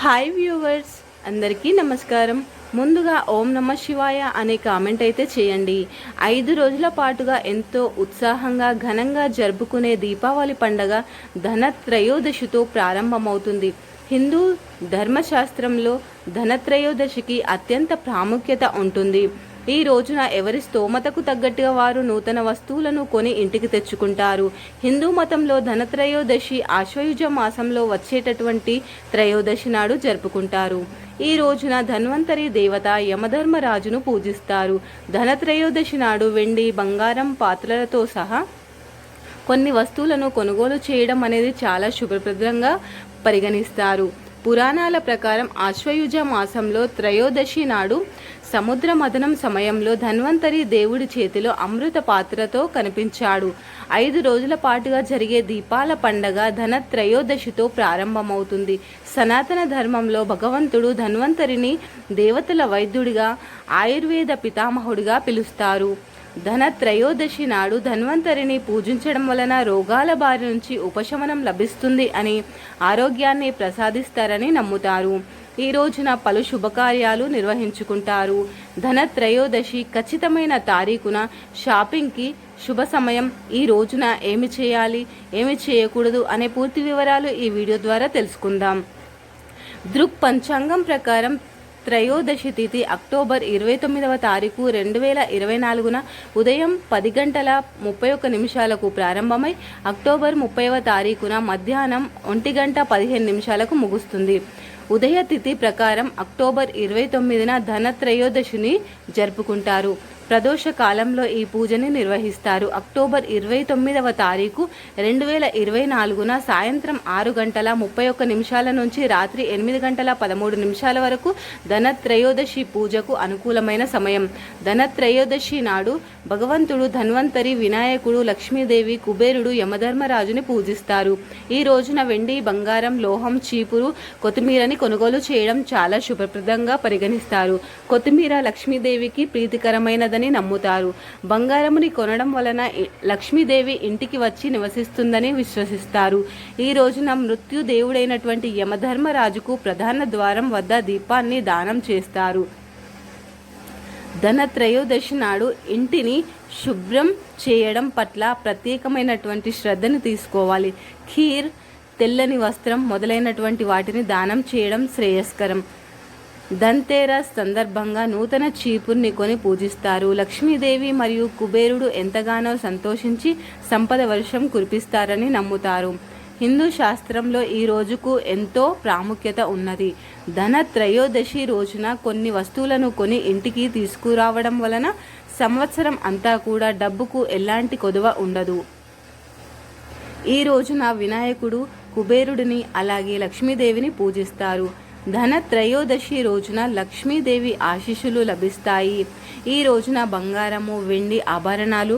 Hi viewers, అందరికీ నమస్కారం. ముందుగా ఓం నమ శివాయ అనే కామెంట్ అయితే చేయండి. 5 రోజుల పాటుగా ఎంతో ఉత్సాహంగా ఘనంగా జరుపుకునే దీపావళి పండగ ధనత్రయోదశితో ప్రారంభమవుతుంది. హిందూ ధర్మశాస్త్రంలో ధనత్రయోదశికి అత్యంత ప్రాముఖ్యత ఉంటుంది. ఈ రోజున ఎవరి స్తోమతకు తగ్గట్టుగా వారు నూతన వస్తువులను కొని ఇంటికి తెచ్చుకుంటారు. హిందూ మతంలో ధనత్రయోదశి ఆశ్వయుజ మాసంలో వచ్చేటటువంటి త్రయోదశి నాడు జరుపుకుంటారు. ఈ రోజున ధన్వంతరి దేవత యమధర్మరాజును పూజిస్తారు. ధనత్రయోదశి నాడు వెండి, బంగారం పాత్రలతో సహా కొన్ని వస్తువులను కొనుగోలు చేయడం అనేది చాలా శుభప్రదంగా పరిగణిస్తారు. పురాణాల ప్రకారం ఆశ్వయుజ మాసంలో త్రయోదశి నాడు సముద్ర మథనం సమయంలో ధన్వంతరి దేవుడి చేతిలో అమృత పాత్రతో కనిపించాడు. 5 రోజుల పాటుగా జరిగే దీపాల పండగ ధనత్రయోదశితో ప్రారంభమవుతుంది. సనాతన ధర్మంలో భగవంతుడు ధన్వంతరిని దేవతల వైద్యుడిగా, ఆయుర్వేద పితామహుడిగా పిలుస్తారు. ధనత్రయోదశి నాడు ధన్వంతరిని పూజించడం వలన రోగాల బారి నుంచి ఉపశమనం లభిస్తుంది అని, ఆరోగ్యాన్ని ప్రసాదిస్తారని నమ్ముతారు. ఈ రోజున పలు శుభకార్యాలు నిర్వహించుకుంటారు. ధనత్రయోదశి ఖచ్చితమైన తారీఖున షాపింగ్కి శుభ సమయం. ఈ రోజున ఏమి చేయాలి, ఏమి చేయకూడదు అనే పూర్తి వివరాలు ఈ వీడియో ద్వారా తెలుసుకుందాం. దృక్ పంచాంగం ప్రకారం త్రయోదశి తిథి అక్టోబర్ 29వ తారీఖు 2024 ఉదయం 10:31 ప్రారంభమై అక్టోబర్ 30వ తారీఖున మధ్యాహ్నం 1:15 ముగుస్తుంది. ఉదయ తిథి ప్రకారం అక్టోబర్ 29న ధనత్రయోదశిని జరుపుకుంటారు. ప్రదోష కాలంలో ఈ పూజని నిర్వహిస్తారు. అక్టోబర్ 29వ తారీఖు 2024 సాయంత్రం 6:31 నుంచి రాత్రి 8:13 వరకు ధనత్రయోదశి పూజకు అనుకూలమైన సమయం. ధనత్రయోదశి నాడు భగవంతుడు ధన్వంతరి, వినాయకుడు, లక్ష్మీదేవి, కుబేరుడు, యమధర్మరాజుని పూజిస్తారు. ఈ రోజున వెండి, బంగారం, లోహం, చీపురు, కొత్తిమీరని కొనుగోలు చేయడం చాలా శుభప్రదంగా పరిగణిస్తారు. కొత్తిమీర లక్ష్మీదేవికి ప్రీతికరమైనదని నమ్ముతారు. బంగారముని కొనడం వలన లక్ష్మీదేవి ఇంటికి వచ్చి నివసిస్తుందని విశ్వసిస్తారు. ఈ రోజున మృత్యు దేవుడైనటువంటి యమధర్మరాజుకు ప్రధాన ద్వారం వద్ద దీపాన్ని దానం చేస్తారు. ధనత్రయోదశి నాడు ఇంటిని శుభ్రం చేయడం పట్ల ప్రత్యేకమైనటువంటి శ్రద్ధను తీసుకోవాలి. ఖీర్, తెల్లని వస్త్రం మొదలైనటువంటి వాటిని దానం చేయడం శ్రేయస్కరం. ధన్తేరస్ సందర్భంగా నూతన చీపుర్ని కొని పూజిస్తారు. లక్ష్మీదేవి మరియు కుబేరుడు ఎంతగానో సంతోషించి సంపద వర్షం కురిపిస్తారని నమ్ముతారు. హిందూ శాస్త్రంలో ఈ రోజుకు ఎంతో ప్రాముఖ్యత ఉన్నది. ధనత్రయోదశి రోజున కొన్ని వస్తువులను కొని ఇంటికి తీసుకురావడం వలన సంవత్సరం అంతా కూడా డబ్బుకు ఎలాంటి కొదువ ఉండదు. ఈ రోజున వినాయకుడు, కుబేరుడిని అలాగే లక్ష్మీదేవిని పూజిస్తారు. ధనత్రయోదశి రోజున లక్ష్మీదేవి ఆశీస్సులు లభిస్తాయి. ఈ రోజున బంగారము, వెండి ఆభరణాలు,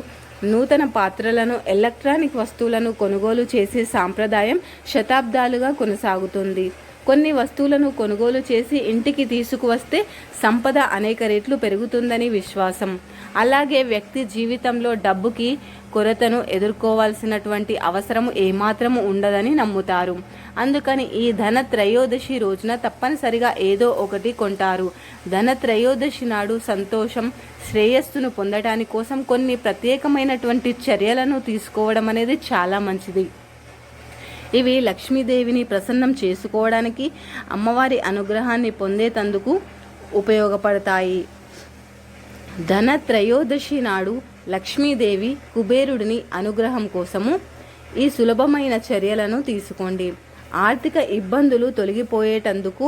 నూతన పాత్రలను, ఎలక్ట్రానిక్ వస్తువులను కొనుగోలు చేసే సాంప్రదాయం శతాబ్దాలుగా కొనసాగుతుంది. కొన్ని వస్తువులను కొనుగోలు చేసి ఇంటికి తీసుకువస్తే సంపద అనేక రెట్లు పెరుగుతుందని విశ్వాసం. అలాగే వ్యక్తి జీవితంలో డబ్బుకి కొరతను ఎదుర్కోవాల్సినటువంటి అవసరం ఏమాత్రము ఉండదని నమ్ముతారు. అందుకని ఈ ధనత్రయోదశి రోజున తప్పనిసరిగా ఏదో ఒకటి కొంటారు. ధనత్రయోదశి నాడు సంతోషం, శ్రేయస్సును పొందడానికి కోసం కొన్ని ప్రత్యేకమైనటువంటి చర్యలను తీసుకోవడం అనేది చాలా మంచిది. ఇవి లక్ష్మీదేవిని ప్రసన్నం చేసుకోవడానికి, అమ్మవారి అనుగ్రహాన్ని పొందేటందుకు ఉపయోగపడతాయి. ధనత్రయోదశి నాడు లక్ష్మీదేవి, కుబేరుడిని అనుగ్రహం కోసము ఈ సులభమైన చర్యలను తీసుకోండి. ఆర్థిక ఇబ్బందులు తొలగిపోయేటందుకు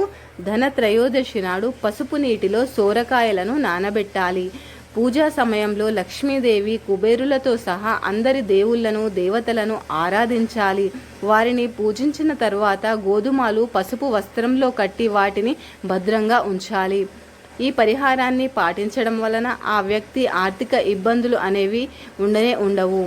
ధనత్రయోదశి నాడు పసుపు నీటిలో సోరకాయలను నానబెట్టాలి. పూజా సమయంలో లక్ష్మీదేవి, కుబేరులతో సహా అందరి దేవుళ్లను, దేవతలను ఆరాధించాలి. వారిని పూజించిన తరువాత గోధుమలు పసుపు వస్త్రంలో కట్టి వాటిని భద్రంగా ఉంచాలి. ఈ పరిహారాన్ని పాటించడం వలన ఆ వ్యక్తి ఆర్థిక ఇబ్బందులు అనేవి ఉండవు.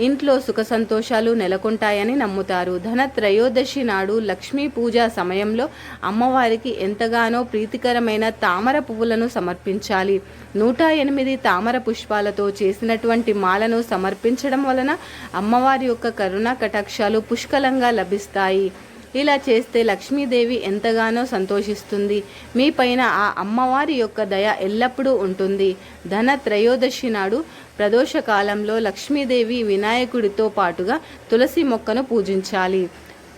ఇంట్లో సుఖ సంతోషాలు నెలకొంటాయని నమ్ముతారు. ధనత్రయోదశి నాడు లక్ష్మీ పూజ సమయంలో అమ్మవారికి ఎంతగానో ప్రీతికరమైన తామర పువ్వులను సమర్పించాలి. 108 తామర పుష్పాలతో చేసినటువంటి మాలను సమర్పించడం వలన అమ్మవారి యొక్క కరుణా కటాక్షాలు పుష్కలంగా లభిస్తాయి. ఇలా చేస్తే లక్ష్మీదేవి ఎంతగానో సంతోషిస్తుంది. మీ పైన ఆ అమ్మవారి యొక్క దయ ఎల్లప్పుడూ ఉంటుంది. ధన త్రయోదశి నాడు ప్రదోష కాలంలో లక్ష్మీదేవి వినాయకుడితో పాటుగా తులసి మొక్కను పూజించాలి.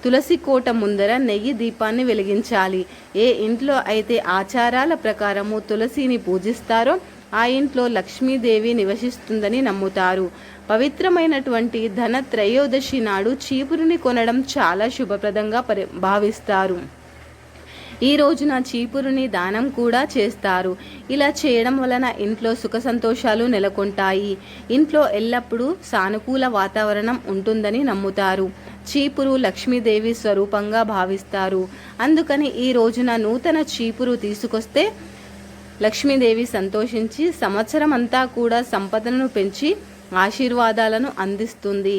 తులసి కోట ముందర నెయ్యి దీపాన్ని వెలిగించాలి. ఏ ఇంట్లో అయితే ఆచారాల ప్రకారము తులసిని పూజిస్తారో ఆ ఇంట్లో లక్ష్మీదేవి నివసిస్తుందని నమ్ముతారు. పవిత్రమైనటువంటి ధన త్రయోదశి నాడు చీపురుని కొనడం చాలా శుభప్రదంగా భావిస్తారు. ఈ రోజున చీపురుని దానం కూడా చేస్తారు. ఇలా చేయడం వలన ఇంట్లో సుఖ సంతోషాలు నెలకొంటాయి. ఇంట్లో ఎల్లప్పుడూ సానుకూల వాతావరణం ఉంటుందని నమ్ముతారు. చీపురు లక్ష్మీదేవి స్వరూపంగా భావిస్తారు. అందుకని ఈ రోజున నూతన చీపురు తీసుకొస్తే లక్ష్మీదేవి సంతోషించి సంవత్సరం అంతా కూడా సంపదను పెంచి ఆశీర్వాదాలను అందిస్తుంది.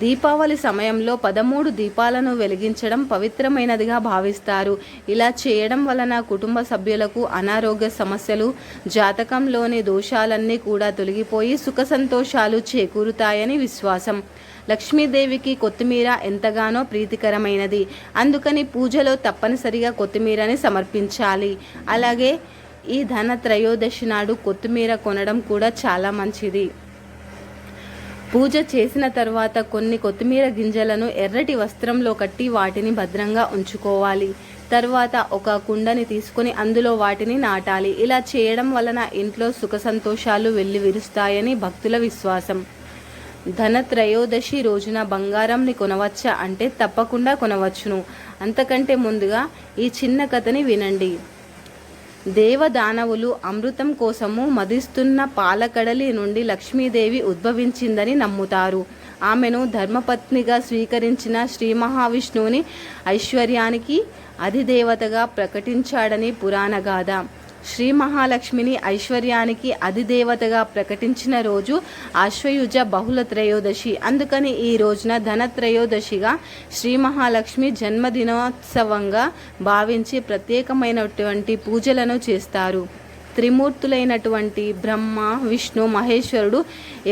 దీపావళి సమయంలో 13 దీపాలను వెలిగించడం పవిత్రమైనదిగా భావిస్తారు. ఇలా చేయడం వలన కుటుంబ సభ్యులకు అనారోగ్య సమస్యలు, జాతకంలోని దోషాలన్నీ కూడా తొలగిపోయి సుఖ సంతోషాలు చేకూరుతాయని విశ్వాసం. లక్ష్మీదేవికి కొత్తిమీర ఎంతగానో ప్రీతికరమైనది. అందుకని పూజలో తప్పనిసరిగా కొత్తిమీరని సమర్పించాలి. అలాగే ఈ ధన త్రయోదశి నాడు కొత్తిమీర కొనడం కూడా చాలా మంచిది. పూజ చేసిన తర్వాత కొన్ని కొత్తిమీర గింజలను ఎర్రటి వస్త్రంలో కట్టి వాటిని భద్రంగా ఉంచుకోవాలి. తర్వాత ఒక కుండని తీసుకొని అందులో వాటిని నాటాలి. ఇలా చేయడం వలన ఇంట్లో సుఖ సంతోషాలు వెల్లివిరుస్తాయని భక్తుల విశ్వాసం. ధన త్రయోదశి రోజున బంగారంని కొనవచ్చా అంటే తప్పకుండా కొనవచ్చును. అంతకంటే ముందుగా ఈ చిన్న కథని వినండి. దేవదానవులు అమృతం కోసము మదిస్తున్న పాలకడలి నుండి లక్ష్మీదేవి ఉద్భవించిందని నమ్ముతారు. ఆమెను ధర్మపత్నిగా స్వీకరించిన శ్రీ మహావిష్ణువుని ఐశ్వర్యానికి అధిదేవతగా ప్రకటించాడని పురాణగాథ. శ్రీ మహాలక్ష్మిని ఐశ్వర్యానికి అధిదేవతగా ప్రకటించిన రోజు ఆశ్వయుజ బహుళ త్రయోదశి. అందుకని ఈ రోజున ధన త్రయోదశిగా శ్రీ మహాలక్ష్మి జన్మదినోత్సవంగా భావించి ప్రత్యేకమైనటువంటి పూజలను చేస్తారు. త్రిమూర్తులైనటువంటి బ్రహ్మ, విష్ణు, మహేశ్వరుడు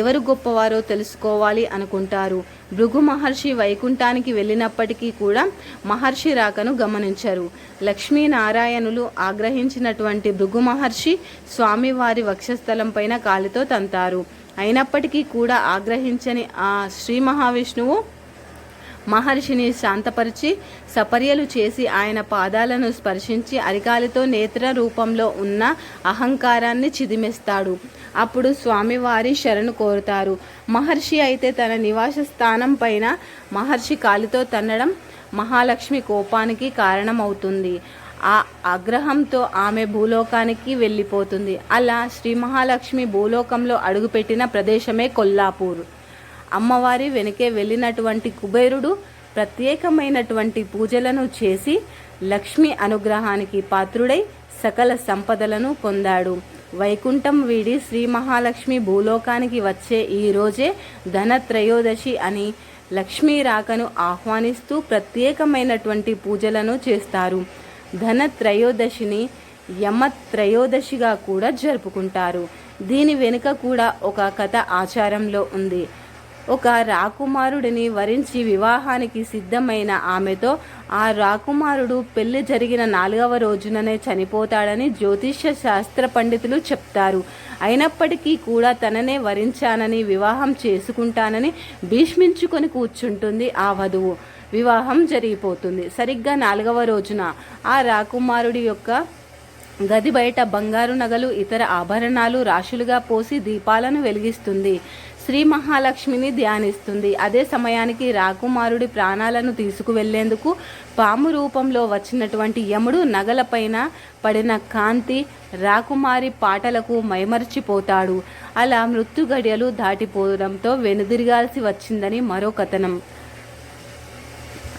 ఎవరు గొప్పవారో తెలుసుకోవాలి అనుకుంటారు. భృగు మహర్షి వైకుంఠానికి వెళ్ళినప్పటికీ కూడా మహర్షి రాకను గమనించరు. లక్ష్మీనారాయణులు ఆగ్రహించినటువంటి భృగు మహర్షి స్వామివారి వక్షస్థలం పైన కాలితో తంతారు. అయినప్పటికీ కూడా ఆగ్రహించని ఆ శ్రీ మహావిష్ణువు మహర్షిని శాంతపరిచి సపర్యలు చేసి ఆయన పాదాలను స్పర్శించి అరికాలితో నేత్ర రూపంలో ఉన్న అహంకారాన్ని చిదిమేస్తాడు. అప్పుడు స్వామివారి శరణు కోరుతారు. మహర్షి అయితే తన నివాస స్థానం పైన మహర్షి కాలితో తన్నడం మహాలక్ష్మి కోపానికి కారణమవుతుంది. ఆ ఆగ్రహంతో ఆమె భూలోకానికి వెళ్ళిపోతుంది. అలా శ్రీ మహాలక్ష్మి భూలోకంలో అడుగుపెట్టిన ప్రదేశమే కొల్లాపూర్. అమ్మవారి వెనుకే వెళ్ళినటువంటి కుబేరుడు ప్రత్యేకమైనటువంటి పూజలను చేసి లక్ష్మి అనుగ్రహానికి పాత్రుడై సకల సంపదలను పొందాడు. వైకుంఠం వీడి శ్రీ మహాలక్ష్మి భూలోకానికి వచ్చే ఈ రోజే ధన త్రయోదశి అని లక్ష్మీ రాకను ఆహ్వానిస్తూ ప్రత్యేకమైనటువంటి పూజలను చేస్తారు. ధన త్రయోదశిని యమ త్రయోదశిగా కూడా జరుపుకుంటారు. దీని వెనుక కూడా ఒక కథ ఆచారంలో ఉంది. ఒక రాకుమారుడిని వరించి వివాహానికి సిద్ధమైన ఆమెతో ఆ రాకుమారుడు పెళ్లి జరిగిన 4వ రోజుననే చనిపోతాడని జ్యోతిష్య శాస్త్ర పండితులు చెప్తారు. అయినప్పటికీ కూడా తననే వరించానని వివాహం చేసుకుంటానని భీష్మించుకొని కూర్చుంటుంది ఆ వధువు. వివాహం జరిగిపోతుంది. సరిగ్గా 4వ రోజున ఆ రాకుమారుడి యొక్క గది బయట బంగారు నగలు, ఇతర ఆభరణాలు రాశులుగా పోసి దీపాలను వెలిగిస్తుంది. శ్రీ మహాలక్ష్మిని ధ్యానిస్తుంది. అదే సమయానికి రాకుమారుడి ప్రాణాలను తీసుకువెళ్లేందుకు పాము రూపంలో వచ్చినటువంటి యముడు నగలపైన పడిన కాంతి రాకుమారి పాటలకు మైమర్చిపోతాడు. అలా మృత్యు గడియలు దాటిపోవడంతో వెనుదిరగాల్సి వచ్చిందని మరో కథనం.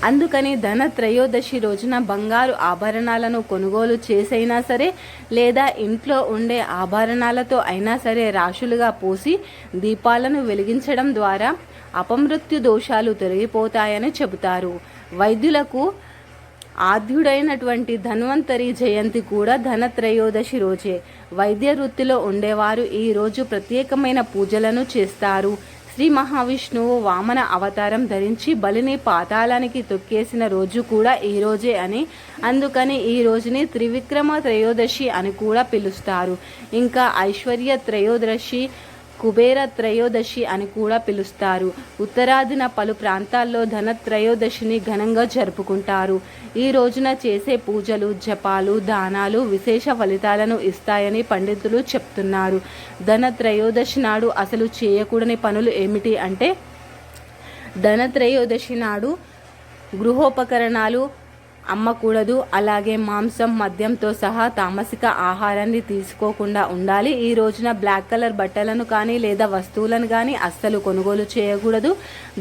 అందుకని ధన త్రయోదశి రోజున బంగారు ఆభరణాలను కొనుగోలు చేసైనా సరే లేదా ఇంట్లో ఉండే ఆభరణాలతో అయినా సరే రాశులుగా పోసి దీపాలను వెలిగించడం ద్వారా అపమృత్యు దోషాలు తొలగిపోతాయని చెబుతారు. వైద్యులకు ఆద్యుడైనటువంటి ధన్వంతరి జయంతి కూడా ధన త్రయోదశి రోజే. వైద్య వృత్తిలో ఉండేవారు ఈ రోజు ప్రత్యేకమైన పూజలను చేస్తారు. శ్రీ మహావిష్ణువు వామన అవతారం ధరించి బలిని పాతాళానికి తొక్కేసిన రోజు కూడా ఈ రోజే అని, అందుకని ఈ రోజుని త్రివిక్రమ త్రయోదశి అని కూడా పిలుస్తారు. ఇంకా ఐశ్వర్య త్రయోదశి, కుబేర త్రయోదశి అని కూడా పిలుస్తారు. ఉత్తరాదిన పలు ప్రాంతాల్లో ధన త్రయోదశిని ఘనంగా జరుపుకుంటారు. ఈ రోజున చేసే పూజలు, జపాలు, దానాలు విశేష ఫలితాలను ఇస్తాయని పండితులు చెప్తున్నారు. ధన త్రయోదశి నాడు అసలు చేయకూడని పనులు ఏమిటి అంటే, ధన త్రయోదశి నాడు గృహోపకరణాలు అమ్మకూడదు. అలాగే మాంసం, మద్యంతో సహా తామసిక ఆహారాన్ని తీసుకోకుండా ఉండాలి. ఈ రోజున బ్లాక్ కలర్ బట్టలను కానీ లేదా వస్తువులను కానీ అస్సలు కొనుగోలు చేయకూడదు.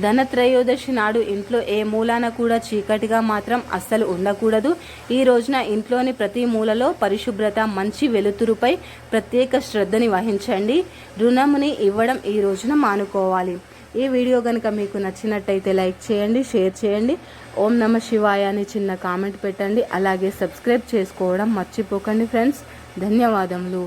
ధనత్రయోదశి నాడు ఇంట్లో ఏ మూలాన కూడా చీకటిగా మాత్రం అస్సలు ఉండకూడదు. ఈ రోజున ఇంట్లోని ప్రతి మూలలో పరిశుభ్రత, మంచి వెలుతురుపై ప్రత్యేక శ్రద్ధని వహించండి. రుణముని ఇవ్వడం ఈ రోజున మానుకోవాలి. ఈ వీడియో కనుక మీకు నచ్చినట్టయితే లైక్ చేయండి, షేర్ చేయండి. ఓం నమ శివాయ అని చిన్న కామెంట్ పెట్టండి. అలాగే సబ్స్క్రైబ్ చేసుకోవడం మర్చిపోకండి ఫ్రెండ్స్. ధన్యవాదములు.